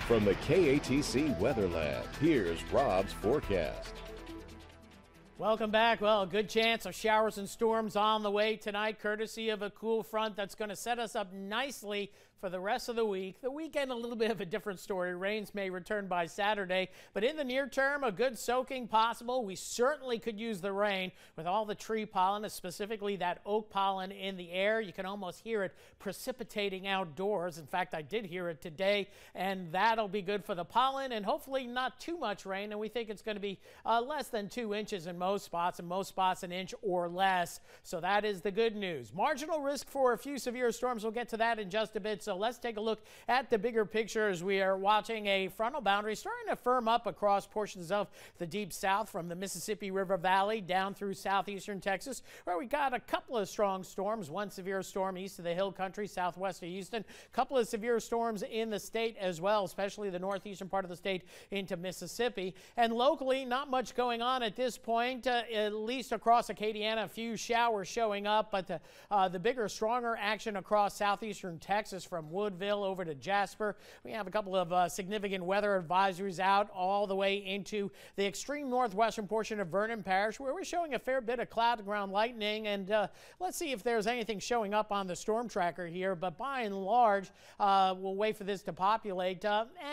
From the KATC Weather Lab, here's Rob's forecast. Welcome back. Well, a good chance of showers and storms on the way tonight, courtesy of a cool front that's going to set us up nicely for the rest of the week. The weekend, a little bit of a different story. Rains may return by Saturday, but in the near term, a good soaking possible. We certainly could use the rain with all the tree pollen, specifically that oak pollen in the air. You can almost hear it precipitating outdoors. In fact, I did hear it today, and that'll be good for the pollen and hopefully not too much rain. And we think it's going to be less than 2 inches in most spots, and most spots an inch or less. So that is the good news. Marginal risk for a few severe storms. We'll get to that in just a bit. So let's take a look at the bigger picture as we are watching a frontal boundary starting to firm up across portions of the deep south from the Mississippi River Valley down through southeastern Texas, where we got a couple of strong storms. One severe storm east of the hill country, southwest of Houston. A couple of severe storms in the state as well, especially the northeastern part of the state into Mississippi. And locally, not much going on at this point, at least across Acadiana. A few showers showing up, but the bigger, stronger action across southeastern Texas from Woodville over to Jasper. We have a couple of significant weather advisories out all the way into the extreme northwestern portion of Vernon Parish, where we're showing a fair bit of cloud to ground lightning. And let's see if there's anything showing up on the storm tracker here. But by and large, we'll wait for this to populate.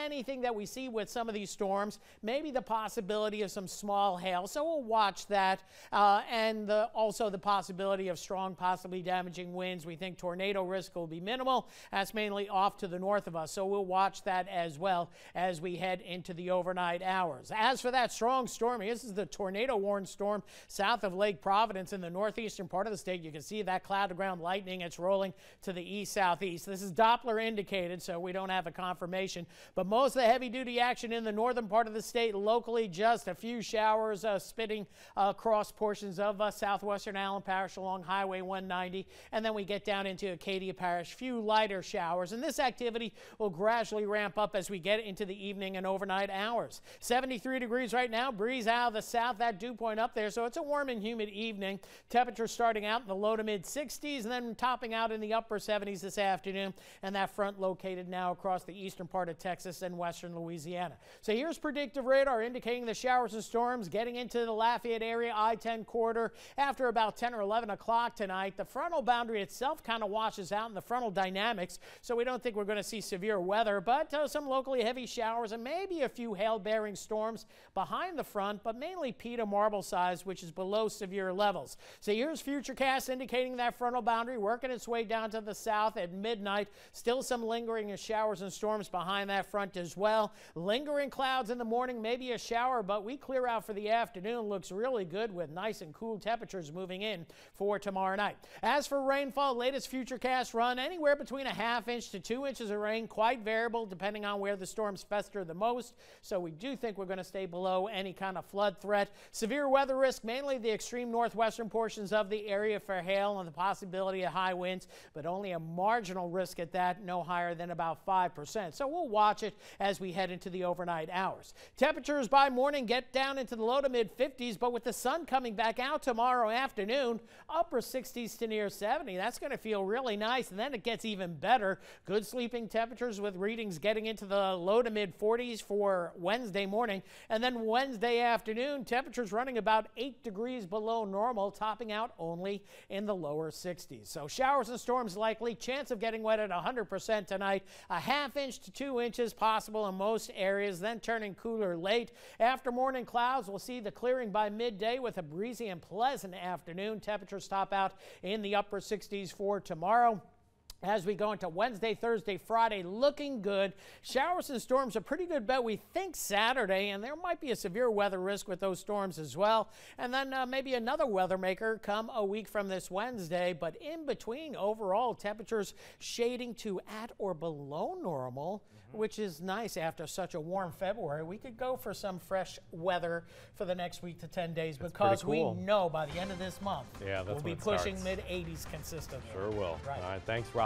Anything that we see with some of these storms, maybe the possibility of some small hail. So we'll watch that. And also the possibility of strong, possibly damaging winds. We think tornado risk will be minimal. That's mainly off to the north of us, so we'll watch that as well as we head into the overnight hours. As for that strong storm, this is the tornado warned storm south of Lake Providence in the northeastern part of the state. You can see that cloud to ground lightning. It's rolling to the east southeast. This is Doppler indicated, so we don't have a confirmation, but most of the heavy duty action in the northern part of the state locally, just a few showers spitting across portions of southwestern Allen Parish along Highway 190, and then we get down into Acadia Parish, few lighter showers, and this activity will gradually ramp up as we get into the evening and overnight hours. 73 degrees right now, breeze out of the south, that dew point up there, so it's a warm and humid evening. Temperatures starting out in the low to mid 60s and then topping out in the upper 70s this afternoon, and that front located now across the eastern part of Texas and western Louisiana. So here's predictive radar indicating the showers and storms getting into the Lafayette area, I-10 corridor after about 10 or 11 o'clock tonight. The frontal boundary itself kind of washes out in the frontal dynamics, so we don't think we're going to see severe weather, but some locally heavy showers and maybe a few hail-bearing storms behind the front, but mainly pea to marble size, which is below severe levels. So here's Futurecast indicating that frontal boundary working its way down to the south at midnight. Still some lingering showers and storms behind that front as well. Lingering clouds in the morning, maybe a shower, but we clear out for the afternoon. Looks really good with nice and cool temperatures moving in for tomorrow night. As for rainfall, latest Futurecast run anywhere between a ½ inch to 2 inches of rain, quite variable depending on where the storms fester the most. So we do think we're going to stay below any kind of flood threat. Severe weather risk, mainly the extreme northwestern portions of the area for hail and the possibility of high winds, but only a marginal risk at that, no higher than about 5%. So we'll watch it as we head into the overnight hours. Temperatures by morning get down into the low to mid 50s, but with the sun coming back out tomorrow afternoon, upper 60s to near 70. That's going to feel really nice, and then it gets even better. Good sleeping temperatures with readings getting into the low to mid 40s for Wednesday morning, and then Wednesday afternoon, temperatures running about 8 degrees below normal, topping out only in the lower 60s. So showers and storms likely, chance of getting wet at 100% tonight, a ½ inch to 2 inches possible in most areas, then turning cooler late. After morning clouds, we'll see the clearing by midday with a breezy and pleasant afternoon. Temperatures top out in the upper 60s for tomorrow. As we go into Wednesday, Thursday, Friday, looking good. Showers and storms, a pretty good bet, we think, Saturday, and there might be a severe weather risk with those storms as well. And then maybe another weather maker come a week from this Wednesday, but in between, overall, temperatures shading to at or below normal, which is nice after such a warm February. We could go for some fresh weather for the next week to 10 days because we know by the end of this month, we'll be pushing mid-80s consistently. Sure will. Right. All right, thanks, Rob.